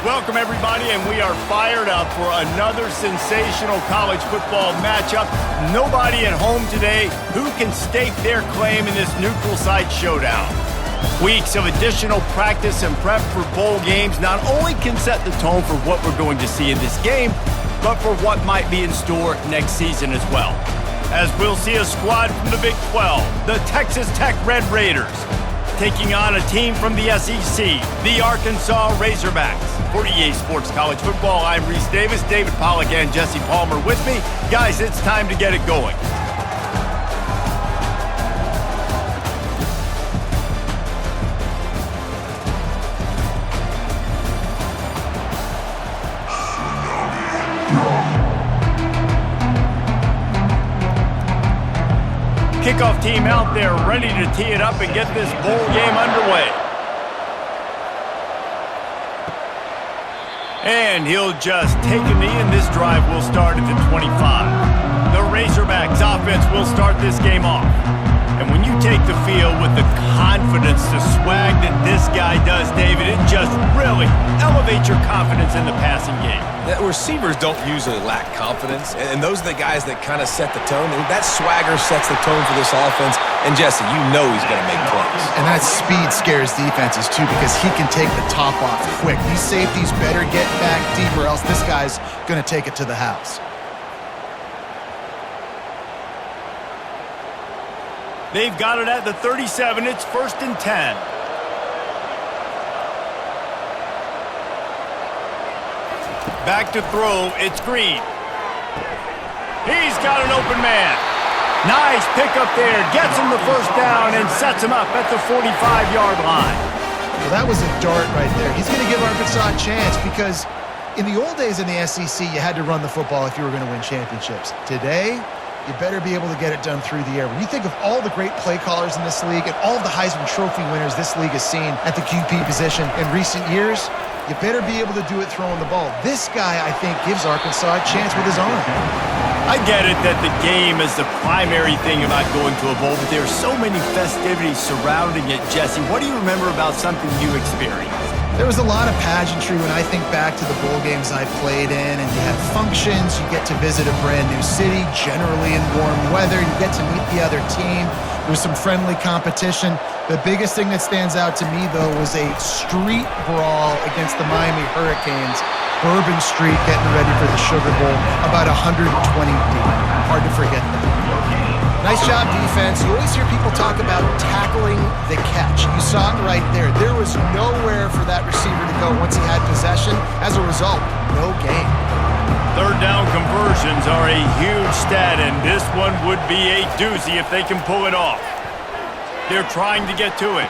Welcome, everybody, and we are fired up for another sensational college football matchup. Nobody at home today who can stake their claim in this neutral site showdown. Weeks of additional practice and prep for bowl games not only can set the tone for what we're going to see in this game, but for what might be in store next season as well. As we'll see a squad from the Big 12, the Texas Tech Red Raiders, taking on a team from the SEC, the Arkansas Razorbacks. For EA Sports College Football, I'm Reese Davis, David Pollack, and Jesse Palmer with me. Guys, it's time to get it going. Kickoff team out there ready to tee it up and get this bowl game underway. And he'll just take a knee, and this drive will start at the 25. The Razorbacks offense will start this game off. And when you take the field with the confidence, the swag that this guy does, David, it just really elevates your confidence in the passing game. The receivers don't usually lack confidence, and those are the guys that kind of set the tone. And that swagger sets the tone for this offense. And Jesse, you know he's going to make plays. And that speed scares defenses too, because he can take the top off quick. These safeties better get back deep, or else this guy's going to take it to the house. They've got it at the 37. It's 1st and 10. Back to throw. It's Green. He's got an open man. Nice pickup there. Gets him the first down and sets him up at the 45-yard line. Well, that was a dart right there. He's going to give Arkansas a chance, because in the old days in the SEC, you had to run the football if you were going to win championships. Today, you better be able to get it done through the air. When you think of all the great play callers in this league and all of the Heisman Trophy winners this league has seen at the QB position in recent years, you better be able to do it throwing the ball. This guy, I think, gives Arkansas a chance with his arm. I get it that the game is the primary thing about going to a bowl, but there are so many festivities surrounding it. Jesse, what do you remember about something you experienced? There was a lot of pageantry when I think back to the bowl games I played in, and you had functions, you get to visit a brand new city, generally in warm weather, you get to meet the other team, there was some friendly competition. The biggest thing that stands out to me, though, was a street brawl against the Miami Hurricanes, Bourbon Street, getting ready for the Sugar Bowl, about 120 deep. Hard to forget that. Nice job, defense. You always hear people talk about tackling the catch. You saw it right there. There was nowhere for that receiver to go once he had possession. As a result, no gain. Third down conversions are a huge stat, and this one would be a doozy if they can pull it off. They're trying to get to it.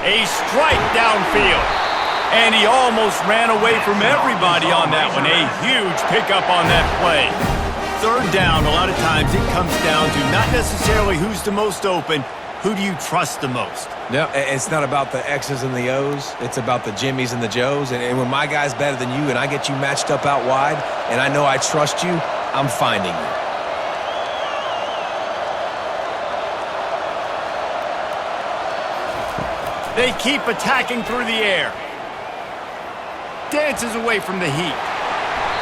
A strike downfield. And he almost ran away from everybody on that one. A huge pickup on that play. Third down, a lot of times it comes down to not necessarily who's the most open, who do you trust the most? No, it's not about the X's and the O's. It's about the Jimmys and the Joes. And when my guy's better than you and I get you matched up out wide and I know I trust you, I'm finding you. They keep attacking through the air. Dances away from the heat.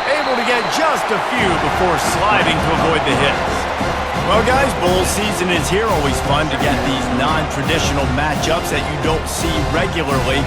Able to get just a few before sliding to avoid the hits. Well, guys, bowl season is here. Always fun to get these non-traditional matchups that you don't see regularly.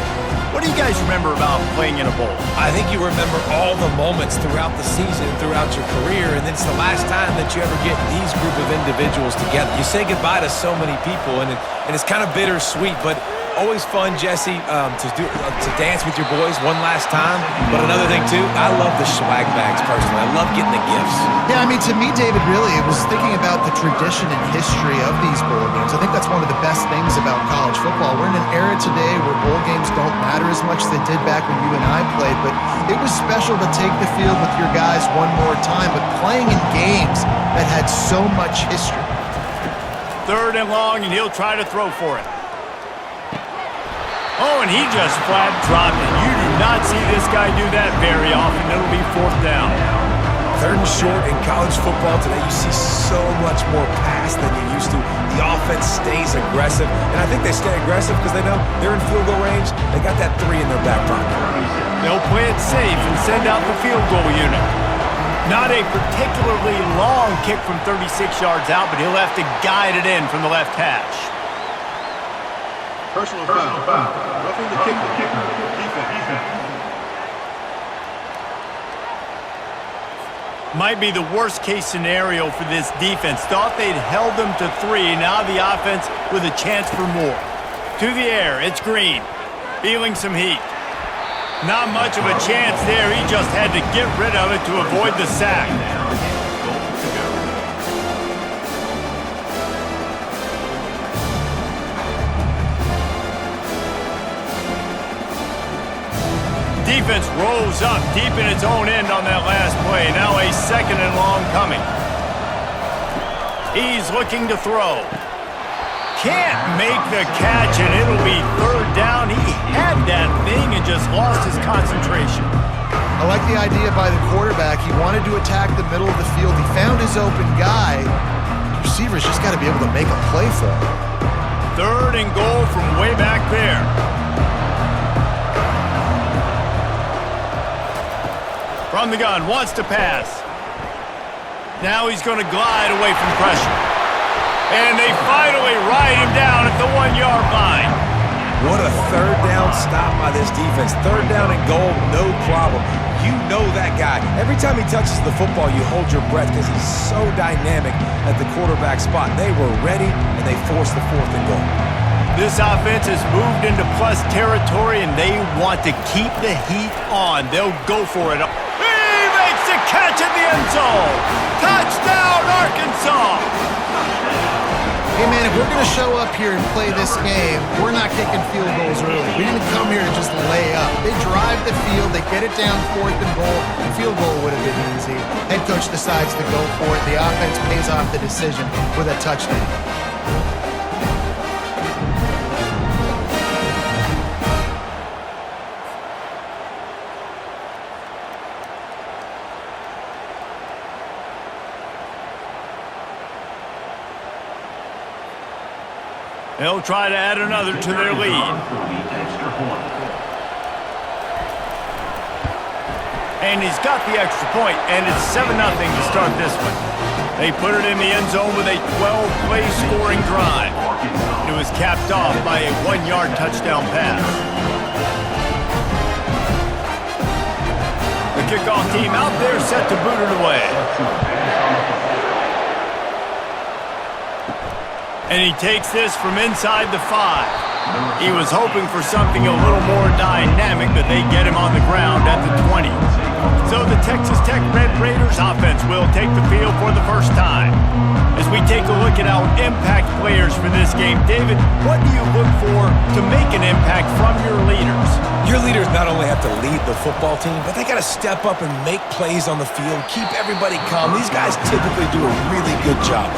What do you guys remember about playing in a bowl? I think you remember all the moments throughout the season, throughout your career, and it's the last time that you ever get these group of individuals together. You say goodbye to so many people, and it's kind of bittersweet, but always fun, Jesse, to dance with your boys one last time. But another thing, too, I love the swag bags, personally. I love getting the gifts. Yeah, I mean, to me, David, really, it was thinking about the tradition and history of these bowl games. I think that's one of the best things about college football. We're in an era today where bowl games don't matter as much as they did back when you and I played, but it was special to take the field with your guys one more time, but playing in games that had so much history. Third and long, and he'll try to throw for it. Oh, and he just flat dropped it. You do not see this guy do that very often. It'll be 4th down. 3rd and short in college football today, you see so much more pass than you used to. The offense stays aggressive, and I think they stay aggressive because they know they're in field goal range. They got that 3 in their back pocket. They'll play it safe and send out the field goal unit. Not a particularly long kick from 36 yards out, but he'll have to guide it in from the left hash. Personal foul. Roughing the kicker. Defense. Might be the worst-case scenario for this defense. Thought they'd held them to 3. Now the offense with a chance for more. To the air, it's Green. Feeling some heat. Not much of a chance there. He just had to get rid of it to avoid the sack. Defense rolls up deep in its own end on that last play. Now a 2nd and long coming. He's looking to throw. Can't make the catch, and it'll be 3rd down. He had that thing and just lost his concentration. I like the idea by the quarterback. He wanted to attack the middle of the field. He found his open guy. The receiver's just got to be able to make a play for him. 3rd and goal from way back there. From the gun, wants to pass. Now he's going to glide away from pressure. And they finally ride him down at the 1-yard line. What a 3rd down stop by this defense. 3rd down and goal, no problem. You know that guy. Every time he touches the football, you hold your breath because he's so dynamic at the quarterback spot. They were ready, and they forced the 4th and goal. This offense has moved into plus territory, and they want to keep the heat on. They'll go for it. A catch in the end zone. Touchdown, Arkansas. Hey, man, if we're going to show up here and play this game, we're not kicking field goals early. We didn't come here to just lay up. They drive the field. They get it down 4th and goal. Field goal would have been easy. Head coach decides to go for it. The offense pays off the decision with a touchdown. They'll try to add another to their lead. And he's got the extra point, and it's 7-0 to start this one. They put it in the end zone with a 12-play scoring drive. It was capped off by a 1-yard touchdown pass. The kickoff team out there set to boot it away. And he takes this from inside the 5. He was hoping for something a little more dynamic, but they get him on the ground at the 20. So the Texas Tech Red Raiders offense will take the field for the first time. As we take a look at our impact players for this game, David, what do you look for to make an impact from your leaders? Your leaders not only have to lead the football team, but they got to step up and make plays on the field, keep everybody calm. These guys typically do a really good job.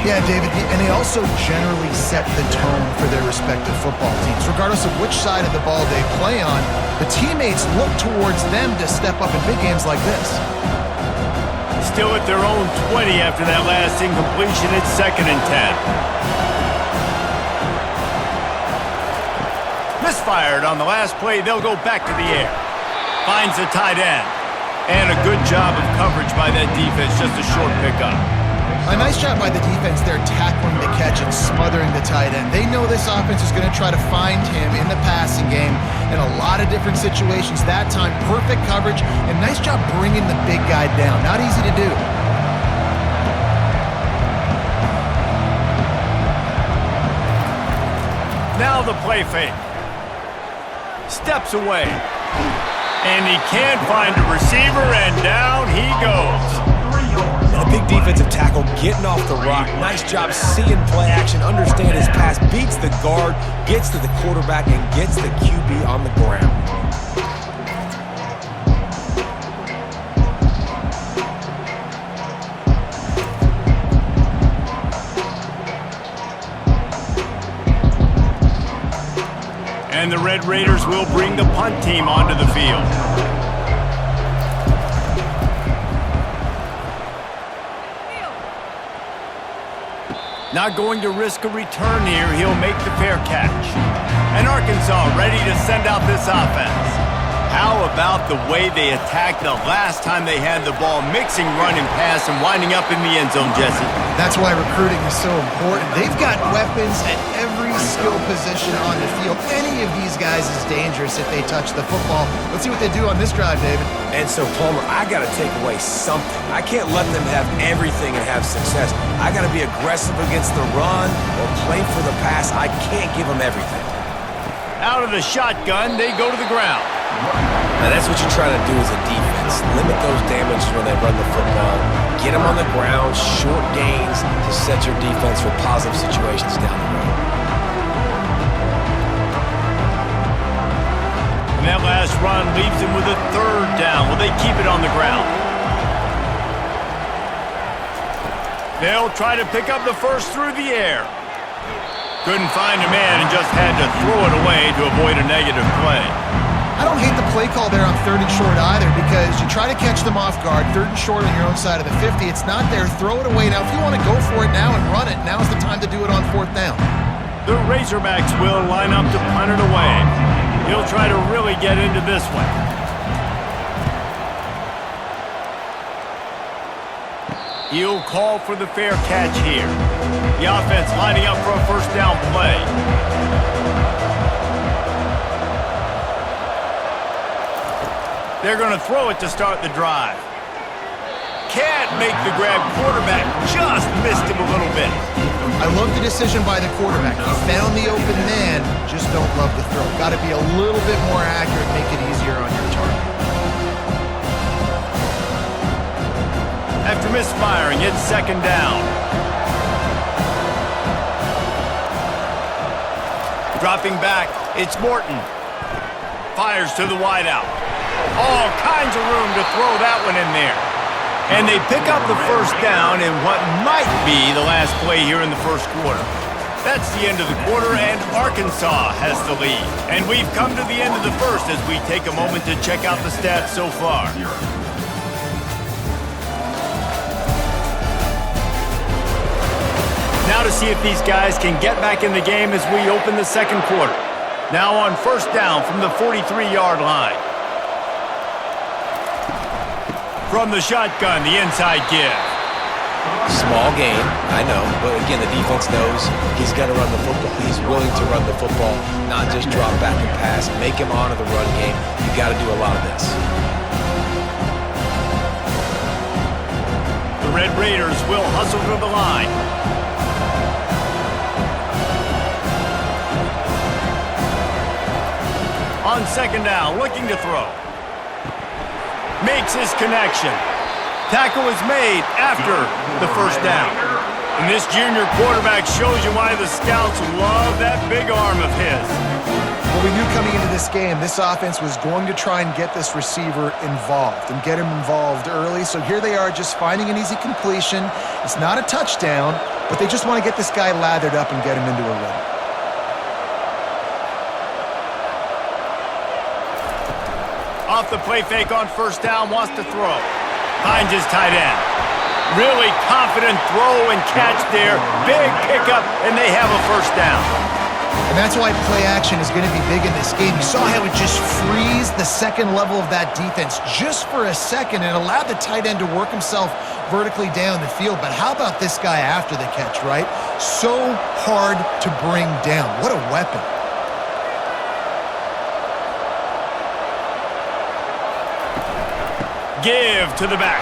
Yeah, David, and they also generally set the tone for their respective football teams. Regardless of which side of the ball they play on, the teammates look towards them to step up in big games like this. Still at their own 20 after that last incompletion. It's 2nd and 10. Misfired on the last play. They'll go back to the air. Finds the tight end. And a good job of coverage by that defense. Just a short pickup. A nice job by the defense there tackling the catch and smothering the tight end. They know this offense is going to try to find him in the passing game in a lot of different situations. That time, perfect coverage and nice job bringing the big guy down. Not easy to do. Now the play fake. Steps away. And he can't find a receiver, and down he goes. And a big defensive tackle getting off the rock. Nice job seeing play action, understand his pass, beats the guard, gets to the quarterback, and gets the QB on the ground. And the Red Raiders will bring the punt team onto the field. Not going to risk a return here. He'll make the fair catch. And Arkansas ready to send out this offense. How about the way they attacked the last time they had the ball, mixing run and pass and winding up in the end zone, Jesse? That's why recruiting is so important. They've got weapons at every skill position on the field. Any of these guys is dangerous if they touch the football. Let's see what they do on this drive, David. And so, Palmer, I got to take away something. I can't let them have everything and have success. I got to be aggressive against the run or play for the pass. I can't give them everything. Out of the shotgun, they go to the ground. Now, that's what you try to do as a defense. Limit those damages when they run the football. Get them on the ground, short gains to set your defense for positive situations down the road. And that last run leaves him with a third down. Will they keep it on the ground? They'll try to pick up the first through the air. Couldn't find a man and just had to throw it away to avoid a negative play. I don't hate the play call there on 3rd and short either, because you try to catch them off guard, 3rd and short on your own side of the 50. It's not there. Throw it away. Now, if you want to go for it now and run it, now's the time to do it on 4th down. The Razorbacks will line up to punt it away. He'll try to really get into this one. He'll call for the fair catch here. The offense lining up for a first down play. They're going to throw it to start the drive. Can't make the grab. Quarterback just missed him a little bit. I love the decision by the quarterback. He found the open man, just don't love the throw. Got to be a little bit more accurate, make it easier on your target. After misfiring, it's 2nd down. Dropping back, it's Morton. Fires to the wideout. All kinds of room to throw that one in there. And they pick up the first down in what might be the last play here in the first quarter. That's the end of the quarter, and Arkansas has the lead. And we've come to the end of the first as we take a moment to check out the stats so far. Now to see if these guys can get back in the game as we open the second quarter. Now on first down from the 43-yard line. From the shotgun, the inside give. Small gain, I know, but again, the defense knows he's going to run the football. He's willing to run the football, not just drop back and pass, make him honor the run game. You got to do a lot of this. The Red Raiders will hustle to the line. On 2nd down, looking to throw. Makes his connection. Tackle is made after the first down. And this junior quarterback shows you why the scouts love that big arm of his. Well, we knew coming into this game, this offense was going to try and get this receiver involved and get him involved early. So here they are just finding an easy completion. It's not a touchdown, but they just want to get this guy lathered up and get him into a run. Off the play fake on first down, wants to throw. Finds his tight end. Really confident throw and catch there. Big pickup, and they have a first down. And that's why play action is going to be big in this game. You saw how it just frees the second level of that defense just for a second and allowed the tight end to work himself vertically down the field. But how about this guy after the catch, right? So hard to bring down. What a weapon. Give to the back.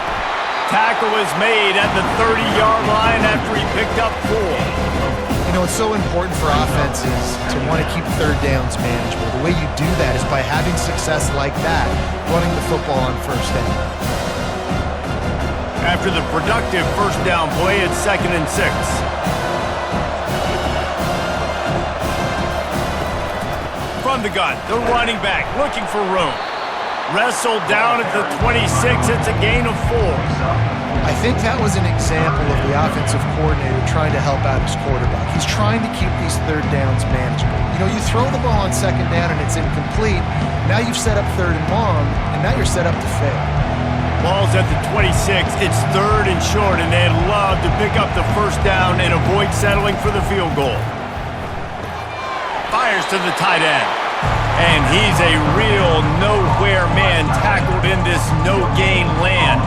Tackle is made at the 30-yard line after he picked up 4. You know, it's so important for offenses to want to keep 3rd downs manageable. The way you do that is by having success like that, running the football on first down. After the productive first down play, it's 2nd and 6. From the gun, the running back looking for room. Wrestled down at the 26. It's a gain of 4. I think that was an example of the offensive coordinator trying to help out his quarterback. He's trying to keep these 3rd downs manageable. You know, you throw the ball on 2nd down and it's incomplete. Now you've set up 3rd and long, and now you're set up to fail. Ball's at the 26. It's 3rd and short, and they'd love to pick up the first down and avoid settling for the field goal. Fires to the tight end. And he's a real nowhere man tackled in this no-gain land.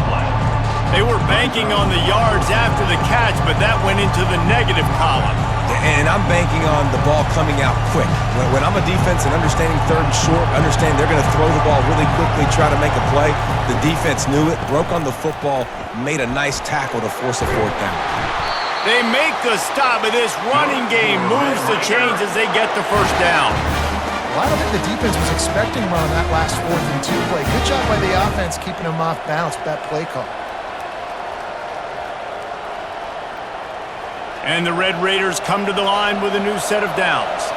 They were banking on the yards after the catch, but that went into the negative column. And I'm banking on the ball coming out quick. When I'm a defense and understanding 3rd and short, understanding they're going to throw the ball really quickly, try to make a play, the defense knew it, broke on the football, made a nice tackle to force a 4th down. They make the stop, but this running game moves the chains as they get the first down. Well, I don't think the defense was expecting one on that last 4th and 2 play. Good job by the offense keeping them off balance with that play call. And the Red Raiders come to the line with a new set of downs.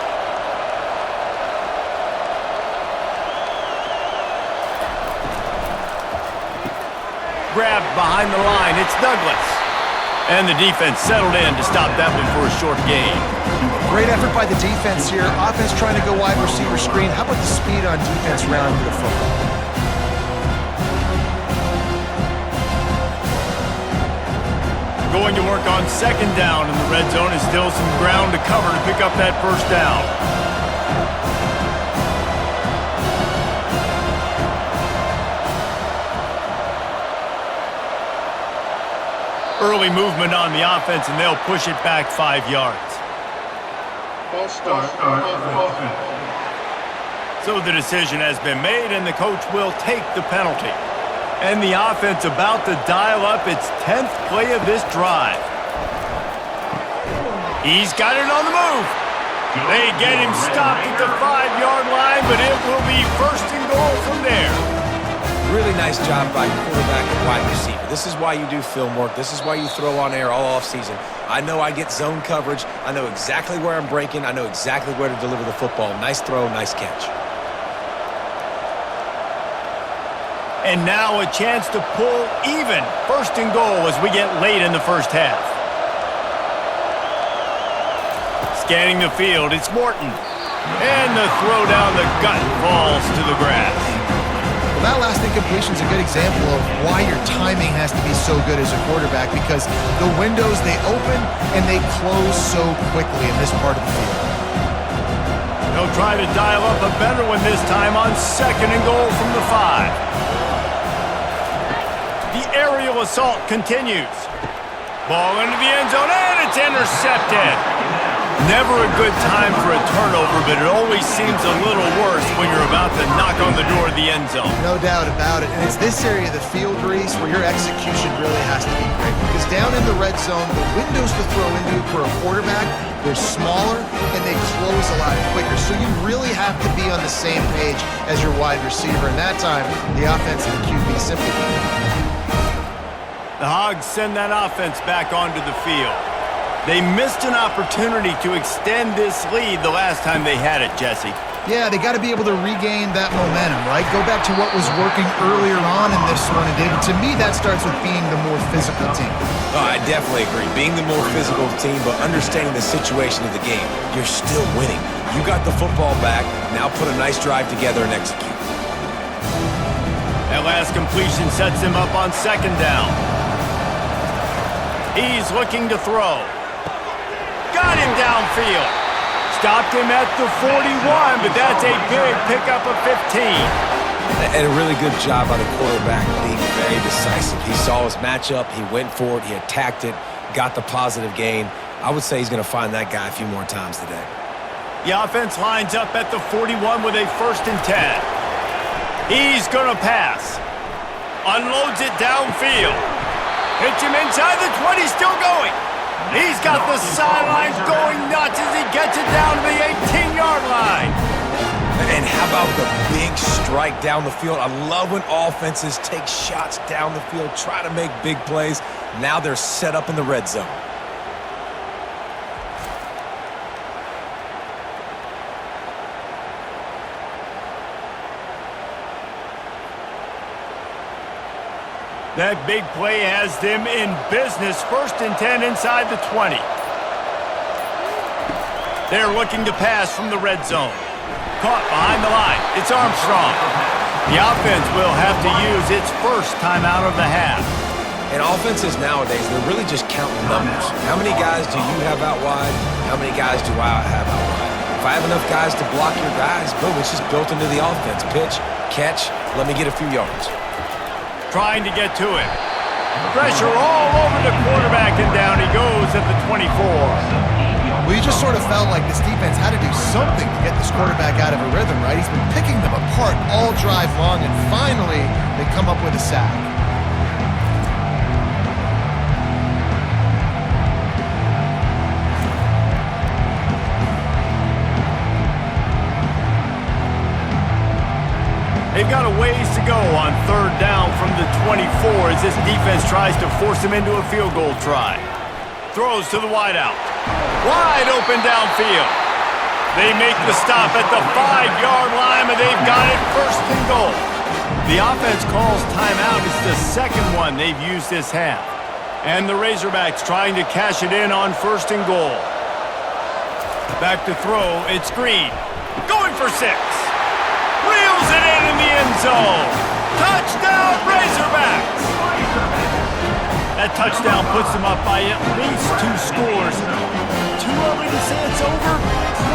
Grabbed behind the line, it's Douglas. And the defense settled in to stop that one for a short gain. Great effort by the defense here. Offense trying to go wide receiver screen. How about the speed on defense rounding the football? Going to work on 2nd down, and the red zone is still some ground to cover to pick up that first down. Early movement on the offense, and they'll push it back 5 yards. False start. Offense. So the decision has been made, and the coach will take the penalty. And the offense about to dial up its 10th play of this drive. He's got it on the move. They get him stopped at the 5-yard line, but it will be 1st and goal from there. Really nice job by quarterback and wide receiver. This is why you do film work. This is why you throw on air all offseason. I know I get zone coverage. I know exactly where I'm breaking. I know exactly where to deliver the football. Nice throw, nice catch. And now a chance to pull even 1st and goal as we get late in the first half. Scanning the field, it's Morton. And the throw down the gut falls to the grass. Well, that last incompletion is a good example of why your timing has to be so good as a quarterback, because the windows, they open and they close so quickly in this part of the field. They'll try to dial up a better one this time on 2nd and goal from the 5. The aerial assault continues. Ball into the end zone, and it's intercepted. Never a good time for a turnover, but it always seems a little worse when you're about to knock on the door of the end zone. No doubt about it. And it's this area of the field, Reese, where your execution really has to be great. Because down in the red zone, the windows to throw into for a quarterback, they're smaller and they close a lot quicker. So you really have to be on the same page as your wide receiver. And that time, the offense and the QB simply can't. The Hogs send that offense back onto the field. They missed an opportunity to extend this lead the last time they had it, Jesse. Yeah, they got to be able to regain that momentum, right? Go back to what was working earlier on in this one. And David, to me, that starts with being the more physical team. Oh, I definitely agree. Being the more physical team, but understanding the situation of the game. You're still winning. You got the football back. Now put a nice drive together and execute. That last completion sets him up on 2nd down. He's looking to throw. Got him downfield. Stopped him at the 41, but that's a big pickup of 15. And a really good job by the quarterback being very decisive. He saw his matchup, he went for it, he attacked it, got the positive gain. I would say he's going to find that guy a few more times today. The offense lines up at the 41 with a 1st and 10. He's going to pass. Unloads it downfield. Hits him inside the 20, still going. He's got the sidelines going nuts as he gets it down to the 18-yard line. And how about the big strike down the field? I love when offenses take shots down the field, try to make big plays. Now they're set up in the red zone. That big play has them in business. 1st and 10 inside the 20. They're looking to pass from the red zone. Caught behind the line. It's Armstrong. The offense will have to use its first timeout of the half. And offenses nowadays, they're really just counting numbers. How many guys do you have out wide? How many guys do I have out wide? If I have enough guys to block your guys, boom, it's just built into the offense. Pitch, catch, let me get a few yards. Trying to get to it. Pressure all over the quarterback, and down he goes at the 24. Well, you just sort of felt like this defense had to do something to get this quarterback out of a rhythm, right? He's been picking them apart all drive long, and finally they come up with a sack. They've got a ways to go on third down from the 24 as this defense tries to force him into a field goal try. Throws to the wideout. Wide open downfield. They make the stop at the 5-yard line, and they've got it first and goal. The offense calls timeout. It's the second one they've used this half. And the Razorbacks trying to cash it in on first and goal. Back to throw. It's Green. Going for 6. Reels it in the end zone. Touchdown, Razorbacks! That touchdown puts them up by at least 2 scores. Too early to say it's over?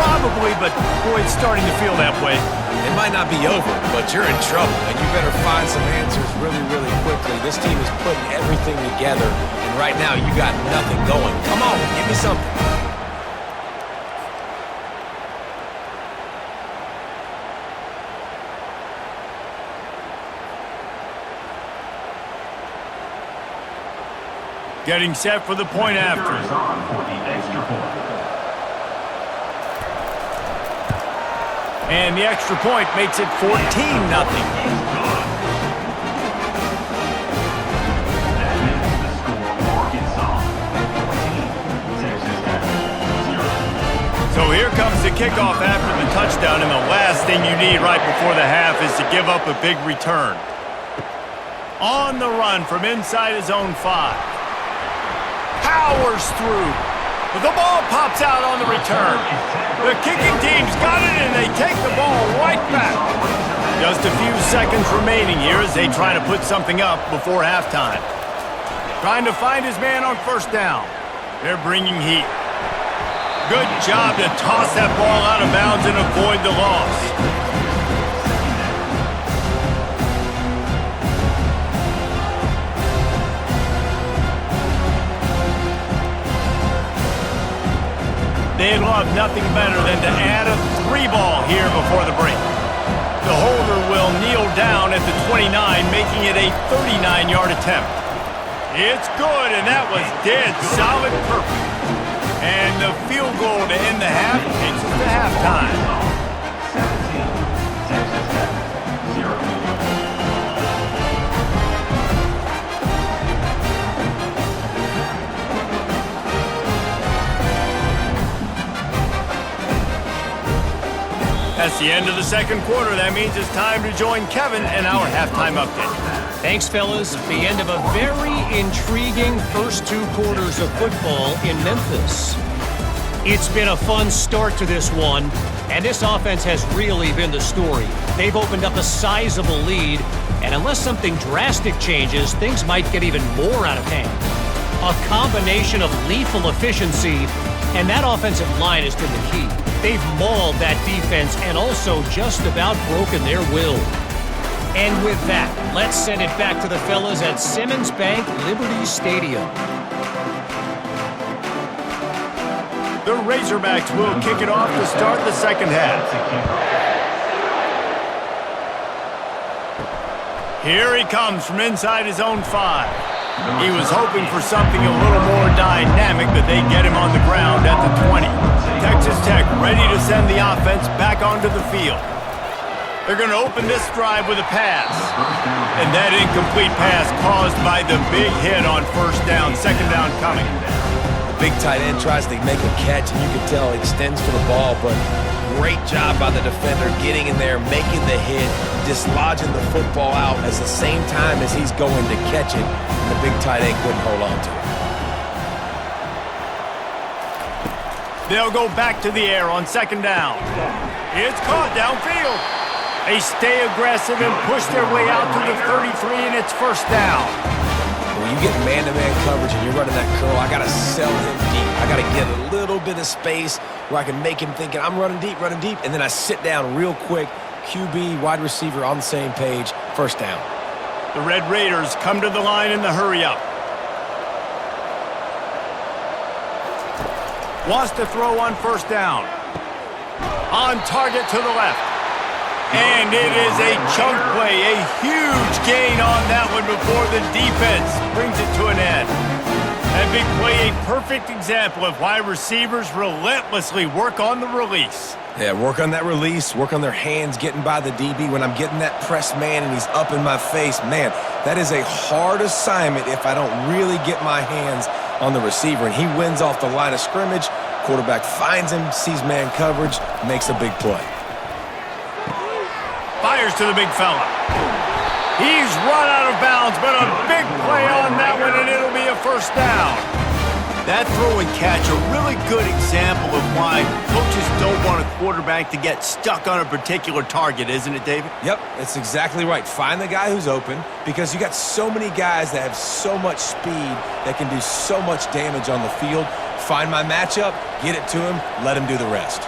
Probably, but boy, it's starting to feel that way. It might not be over, but you're in trouble, and you better find some answers really, really quickly. This team is putting everything together, and right now you got nothing going. Come on, give me something. Getting set for the point after. And the extra point makes it 14-0. So here comes the kickoff after the touchdown, and the last thing you need right before the half is to give up a big return. On the run from inside his own 5. Powers through. But the ball pops out on the return. The kicking team's got it, and they take the ball right back. Just a few seconds remaining here as they try to put something up before halftime. Trying to find his man on first down. They're bringing heat. Good job to toss that ball out of bounds and avoid the loss. They'd love nothing better than to add a 3-ball here before the break. The holder will kneel down at the 29, making it a 39-yard attempt. It's good, and that was dead solid perfect. And the field goal to end the half takes us to halftime. That's the end of the second quarter. That means it's time to join Kevin in our halftime update. Thanks, fellas. The end of a very intriguing first 2 quarters of football in Memphis. It's been a fun start to this one, and this offense has really been the story. They've opened up a sizable lead, and unless something drastic changes, things might get even more out of hand. A combination of lethal efficiency, and that offensive line has been the key. They've mauled that defense and also just about broken their will. And with that, let's send it back to the fellas at Simmons Bank Liberty Stadium. The Razorbacks will kick it off to start the second half. Here he comes from inside his own 5. He was hoping for something a little more dynamic, but they get him on the ground at the 20. Texas Tech ready to send the offense back onto the field. They're going to open this drive with a pass. And that incomplete pass caused by the big hit on first down, second down coming. The big tight end tries to make a catch, and you can tell he extends for the ball, but great job by the defender getting in there, making the hit, dislodging the football out at the same time as he's going to catch it, and the big tight end couldn't hold on to it. They'll go back to the air on second down. It's caught downfield. They stay aggressive and push their way out to the 33, and it's first down. When you get man-to-man coverage and you're running that curl, I got to sell him deep. I got to get a little bit of space where I can make him thinking I'm running deep, and then I sit down real quick. QB, wide receiver on the same page, first down. The Red Raiders come to the line in the hurry-up. Wants to throw on first down. On target to the left. And it is a chunk play, a huge gain on that one before the defense brings it to an end. That big play, a perfect example of why receivers relentlessly work on the release. Yeah, work on that release, work on their hands getting by the DB. When I'm getting that press man and he's up in my face, man, that is a hard assignment if I don't really get my hands on the receiver. And he wins off the line of scrimmage. Quarterback finds him, sees man coverage, makes a big play. Fires to the big fella. He's run out of bounds, but a big play on that one, and it'll be a first down. That throw and catch, a really good example of why coaches don't want a quarterback to get stuck on a particular target, isn't it, David? Yep, that's exactly right. Find the guy who's open, because you got so many guys that have so much speed that can do so much damage on the field. Find my matchup, get it to him, let him do the rest.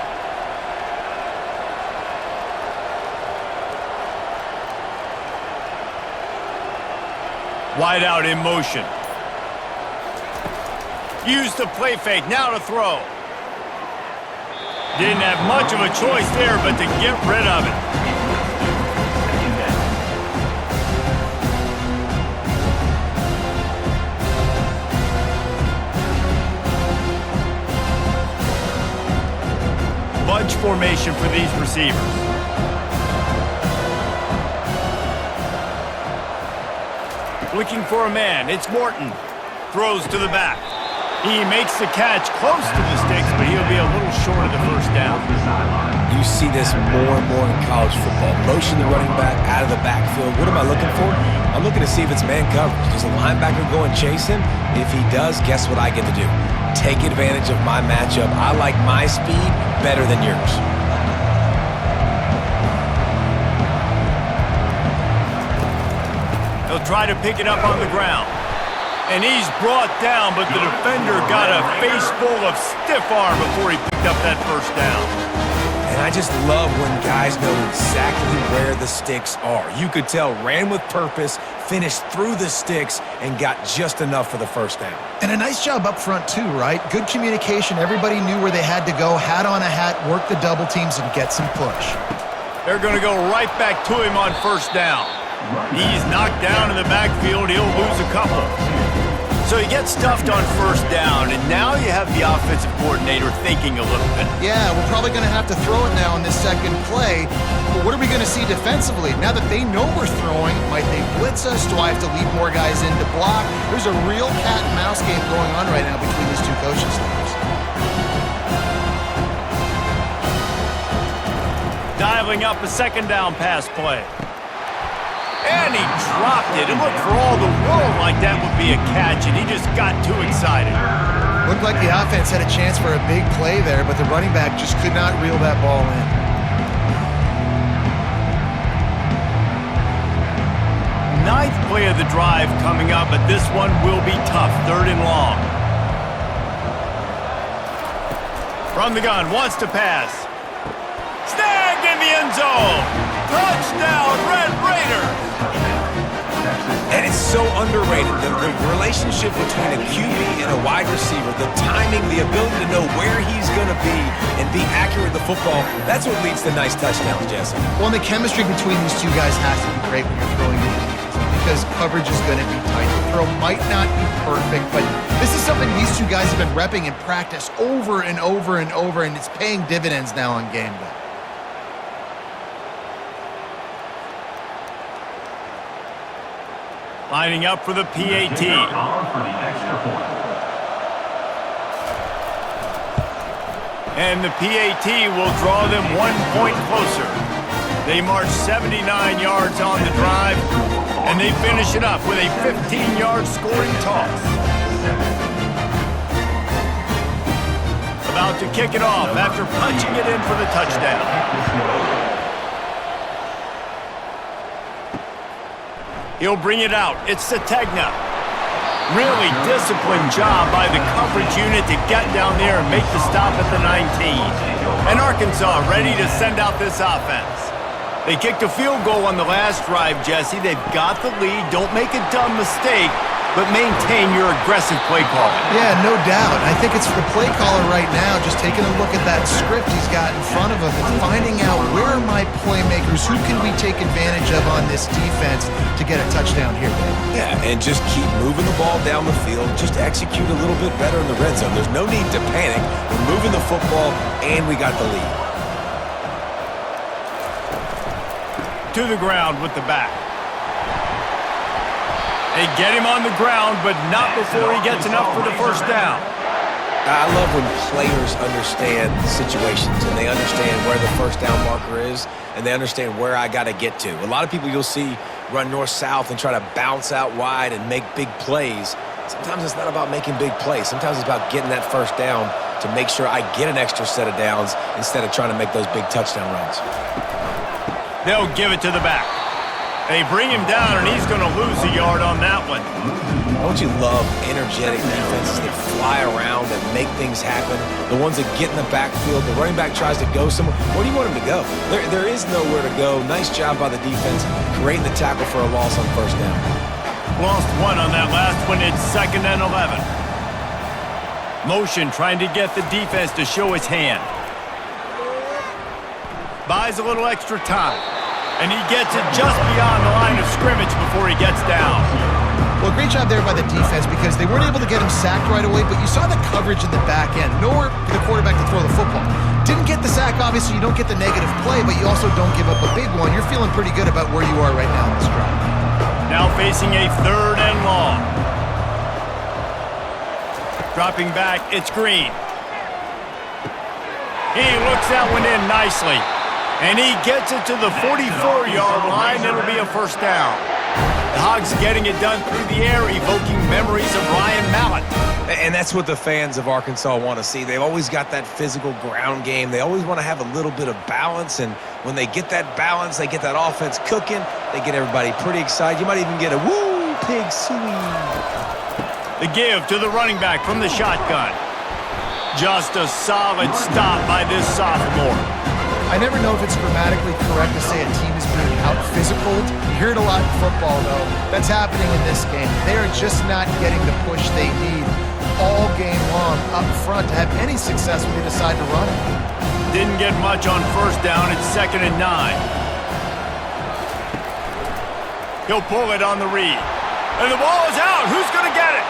Wide out in motion. Used the play fake, now to throw. Didn't have much of a choice there, but to get rid of it. Bunch formation for these receivers. Looking for a man, it's Morton. Throws to the back. He makes the catch close to the sticks, but he'll be a little short of the first down. You see this more and more in college football. Motion the running back out of the backfield. What am I looking for? I'm looking to see if it's man coverage. Does the linebacker go and chase him? If he does, guess what I get to do? Take advantage of my matchup. I like my speed better than yours. He'll try to pick it up on the ground. And he's brought down, but the defender got a face full of stiff arm before he picked up that first down. And I just love when guys know exactly where the sticks are. You could tell, ran with purpose, finished through the sticks, and got just enough for the first down. And a nice job up front too, right? Good communication. Everybody knew where they had to go, hat on a hat, work the double teams, and get some push. They're going to go right back to him on first down. He's knocked down in the backfield. He'll lose a couple. So he gets stuffed on first down, and now you have the offensive coordinator thinking a little bit. Yeah, we're probably going to have to throw it now in this second play. But what are we going to see defensively? Now that they know we're throwing, might they blitz us? Do I have to leave more guys in to block? There's a real cat and mouse game going on right now between these two coaching staffs. Dialing up a second down pass play. And he dropped it. It looked for all the world like that would be a catch, and he just got too excited. Looked like the offense had a chance for a big play there, but the running back just could not reel that ball in. Ninth play of the drive coming up, but this one will be tough. Third and long. From the gun, wants to pass. Snagged in the end zone. Touchdown, Red Raiders. And it's so underrated. The relationship between a QB and a wide receiver, the timing, the ability to know where he's going to be and be accurate with the football, that's what leads to nice touchdowns, Jesse. Well, and the chemistry between these two guys has to be great when you're throwing it because coverage is going to be tight. The throw might not be perfect, but this is something these two guys have been repping in practice over and over and over, and it's paying dividends now on game day. Lining up for the PAT. And the PAT will draw them 1 point closer. They march 79 yards on the drive, and they finish it up with a 15-yard scoring toss. About to kick it off after punching it in for the touchdown. He'll bring it out. It's Sategna. Really disciplined job by the coverage unit to get down there and make the stop at the 19. And Arkansas ready to send out this offense. They kicked a field goal on the last drive, Jesse. They've got the lead. Don't make a dumb mistake, but maintain your aggressive play calling. Yeah, no doubt. I think it's the play caller right now just taking a look at that script he's got in front of him and finding out where are my playmakers, who can we take advantage of on this defense to get a touchdown here, Dave. Yeah, and just keep moving the ball down the field. Just execute a little bit better in the red zone. There's no need to panic. We're moving the football, and we got the lead. To the ground with the back. They get him on the ground, but not before he gets enough for the first down. I love when players understand situations and they understand where the first down marker is and they understand where I got to get to. A lot of people you'll see run north-south and try to bounce out wide and make big plays. Sometimes it's not about making big plays. Sometimes it's about getting that first down to make sure I get an extra set of downs instead of trying to make those big touchdown runs. They'll give it to the back. They bring him down, and he's going to lose a yard on that one. Don't you love energetic defenses that fly around and make things happen? The ones that get in the backfield, the running back tries to go somewhere. Where do you want him to go? There is nowhere to go. Nice job by the defense, creating the tackle for a loss on first down. Lost one on that last one. It's 2nd and 11. Motion trying to get the defense to show his hand. Buys a little extra time. And he gets it just beyond the line of scrimmage before he gets down. Well, great job there by the defense because they weren't able to get him sacked right away, but you saw the coverage in the back end. Nowhere for the quarterback to throw the football. Didn't get the sack, obviously. You don't get the negative play, but you also don't give up a big one. You're feeling pretty good about where you are right now in this drive. Now facing a 3rd and long. Dropping back, it's Green. He looks that one in nicely. And he gets it to the 44-yard line. It'll be a first down. The Hogs getting it done through the air, evoking memories of Ryan Mallett. And that's what the fans of Arkansas want to see. They've always got that physical ground game. They always want to have a little bit of balance. And when they get that balance, they get that offense cooking. They get everybody pretty excited. You might even get a woo, pig suey. The give to the running back from the shotgun. Just a solid stop by this sophomore. I never know if it's grammatically correct to say a team is being out-physicaled. You hear it a lot in football, though. That's happening in this game. They are just not getting the push they need all game long up front to have any success when they decide to run it. Didn't get much on first down. It's 2nd and 9. He'll pull it on the read. And the ball is out. Who's going to get it?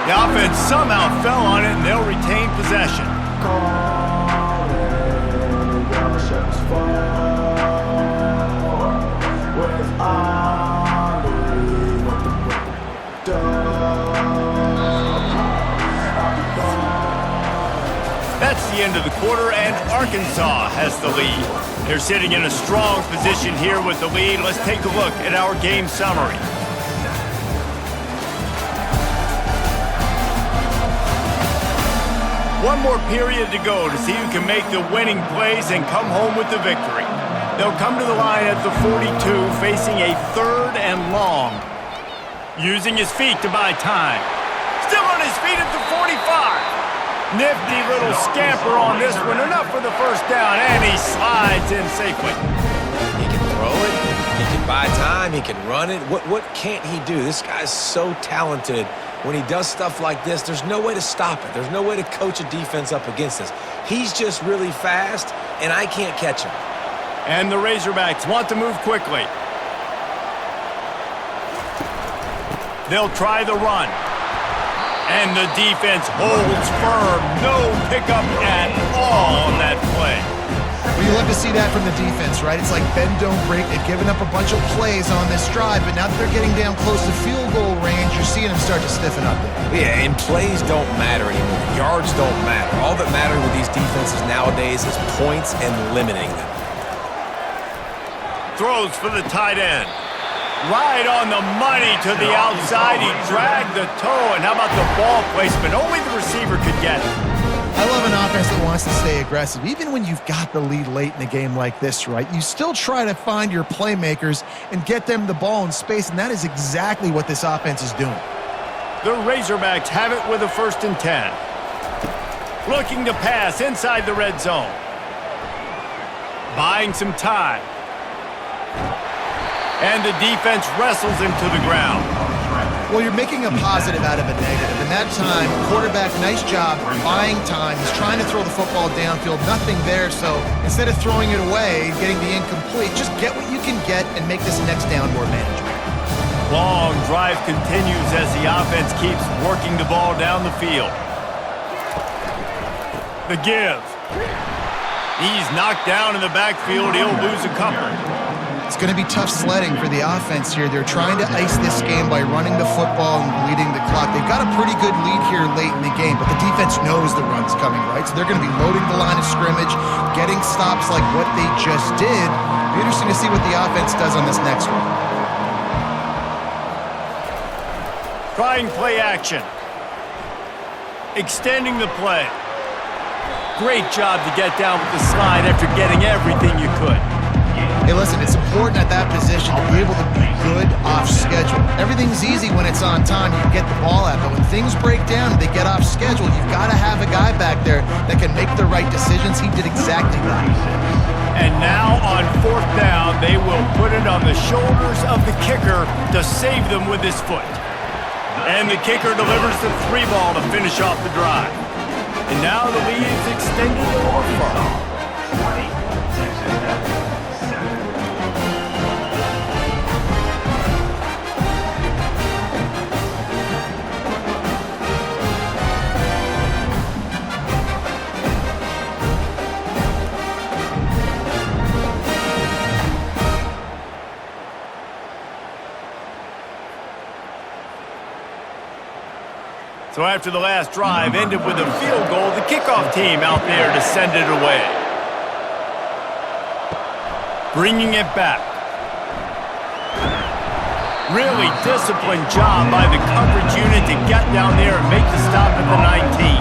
The offense somehow fell on it, and they'll retain possession. That's the end of the quarter, and Arkansas has the lead. They're sitting in a strong position here with the lead. Let's take a look at our game summary. One more period to go to see who can make the winning plays and come home with the victory. They'll come to the line at the 42, facing a 3rd and long. Using his feet to buy time. Still on his feet at the 45. Nifty little scamper on this one. Enough for the first down, and he slides in safely. He can throw it. He can buy time. He can run it. What can't he do? This guy's so talented. When he does stuff like this, there's no way to stop it. There's no way to coach a defense up against this. He's just really fast, and I can't catch him. And the Razorbacks want to move quickly. They'll try the run. And the defense holds firm. No pickup at all on that play. Well, you love to see that from the defense, right? It's like bend, don't break. They've given up a bunch of plays on this drive, but now that they're getting down close to field goal range, you're seeing them start to stiffen up there. Yeah, and plays don't matter anymore. Yards don't matter. All that matters with these defenses nowadays is points and limiting them. Throws for the tight end. Right on the money to the outside. He dragged the toe, and how about the ball placement? Only the receiver could get it. I love an offense that wants to stay aggressive. Even when you've got the lead late in a game like this, right, you still try to find your playmakers and get them the ball in space, and that is exactly what this offense is doing. The Razorbacks have it with a 1st and 10. Looking to pass inside the red zone. Buying some time. And the defense wrestles him to the ground. Well, you're making a positive out of a negative. And that time, quarterback, nice job buying time. He's trying to throw the football downfield. Nothing there, so instead of throwing it away, getting the incomplete, just get what you can get and make this next down more manageable. Long drive continues as the offense keeps working the ball down the field. The give. He's knocked down in the backfield. He'll lose a couple. It's going to be tough sledding for the offense here. They're trying to ice this game by running the football and bleeding the clock. They've got a pretty good lead here late in the game, but the defense knows the run's coming, right? So they're going to be loading the line of scrimmage, getting stops like what they just did. It'll be interesting to see what the offense does on this next one. Trying play action. Extending the play. Great job to get down with the slide after getting everything you could. Hey, listen, it's important at that position to be able to be good off schedule. Everything's easy when it's on time. You get the ball out, but when things break down and they get off schedule, you've got to have a guy back there that can make the right decisions. He did exactly that. And now on 4th down, they will put it on the shoulders of the kicker to save them with his foot. And the kicker delivers the 3 ball to finish off the drive. And now the lead is extended a little further. So after the last drive ended with a field goal, the kickoff team out there to send it away. Bringing it back. Really disciplined job by the coverage unit to get down there and make the stop at the 19.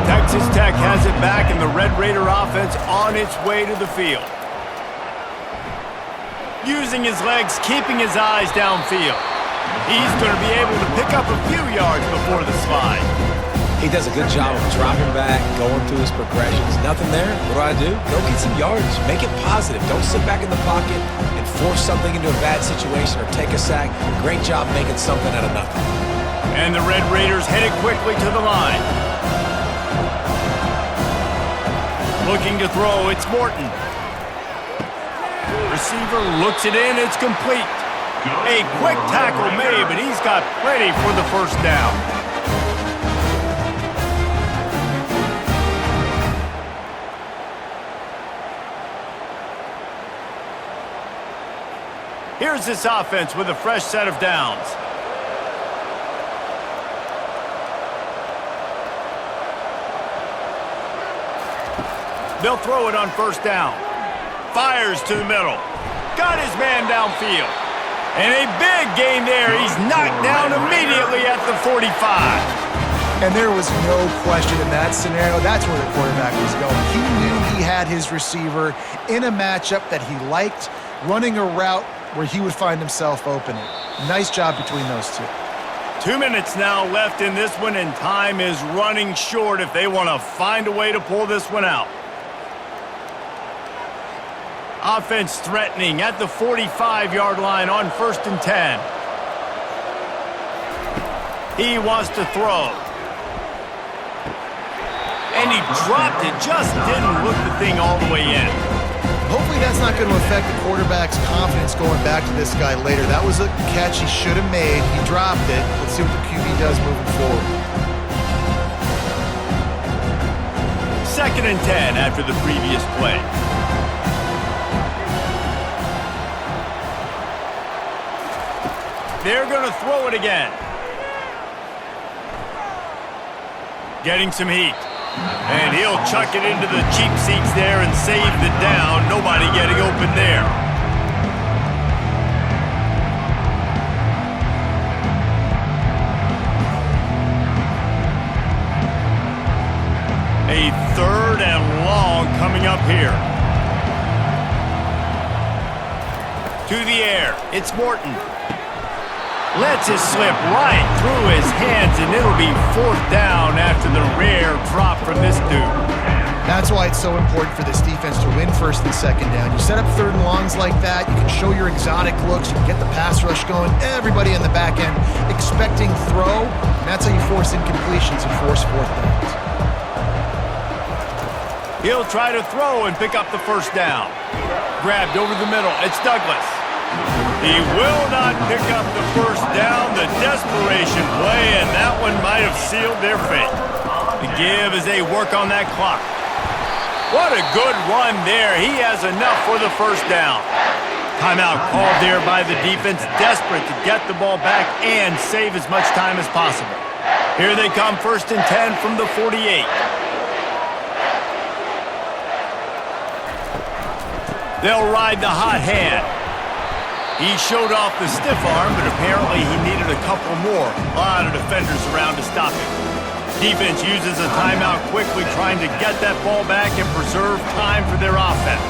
Texas Tech has it back and the Red Raider offense on its way to the field. Using his legs, keeping his eyes downfield. He's going to be able to pick up a few yards before the slide. He does a good job of dropping back, going through his progressions. Nothing there. What do? Go get some yards. Make it positive. Don't sit back in the pocket and force something into a bad situation or take a sack. Great job making something out of nothing. And the Red Raiders headed quickly to the line. Looking to throw, it's Morton. Receiver looks it in, it's complete. A quick tackle made, but he's got plenty for the 1st down. Here's this offense with a fresh set of downs. They'll throw it on 1st down. Fires to the middle. Got his man downfield. And a big gain there. He's knocked down immediately at the 45. And there was no question in that scenario. That's where the quarterback was going. He knew he had his receiver in a matchup that he liked, running a route where he would find himself opening. Nice job between those two. 2 minutes now left in this one, and time is running short if they want to find a way to pull this one out. Offense threatening at the 45-yard line on 1st and 10. He wants to throw. And he dropped it, just didn't look the thing all the way in. Hopefully that's not going to affect the quarterback's confidence going back to this guy later. That was a catch he should have made. He dropped it. Let's see what the QB does moving forward. 2nd and 10 after the previous play. They're going to throw it again. Getting some heat. And he'll chuck it into the cheap seats there and save the down. Nobody getting open there. A up here. To the air. It's Morton. Lets it slip right through his hands, and it'll be 4th down after the rare drop from this dude. That's why it's so important for this defense to win 1st and 2nd down. You set up 3rd and longs like that, you can show your exotic looks, you can get the pass rush going, everybody in the back end expecting throw, and that's how you force incompletions and force 4th downs. He'll try to throw and pick up the 1st down. Grabbed over the middle. It's Douglas. He will not pick up the 1st down. The desperation play, and that one might have sealed their fate. The give as they work on that clock. What a good run there. He has enough for the 1st down. Timeout called there by the defense, desperate to get the ball back and save as much time as possible. Here they come, 1st and 10 from the 48. They'll ride the hot hand. He showed off the stiff arm, but apparently he needed a couple more. A lot of defenders around to stop him. Defense uses a timeout quickly, trying to get that ball back and preserve time for their offense.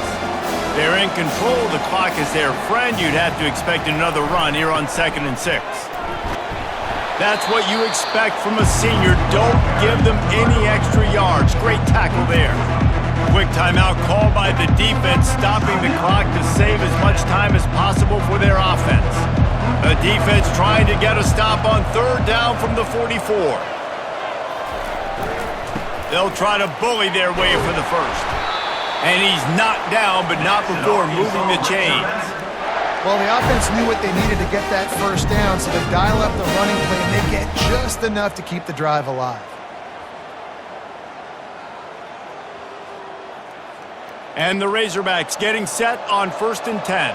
They're in control. The clock is their friend. You'd have to expect another run here on 2nd and 6. That's what you expect from a senior. Don't give them any extra yards. Great tackle there. Quick timeout called by the defense, stopping the clock to save as much time as possible for their offense. The defense trying to get a stop on 3rd down from the 44. They'll try to bully their way for the 1st. And he's knocked down, but not before moving the chains. Well, the offense knew what they needed to get that 1st down, so they dial up the running play, and they get just enough to keep the drive alive. And the Razorbacks getting set on 1st and 10.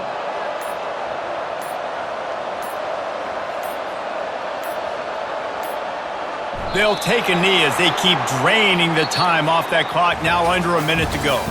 They'll take a knee as they keep draining the time off that clock, now under a minute to go.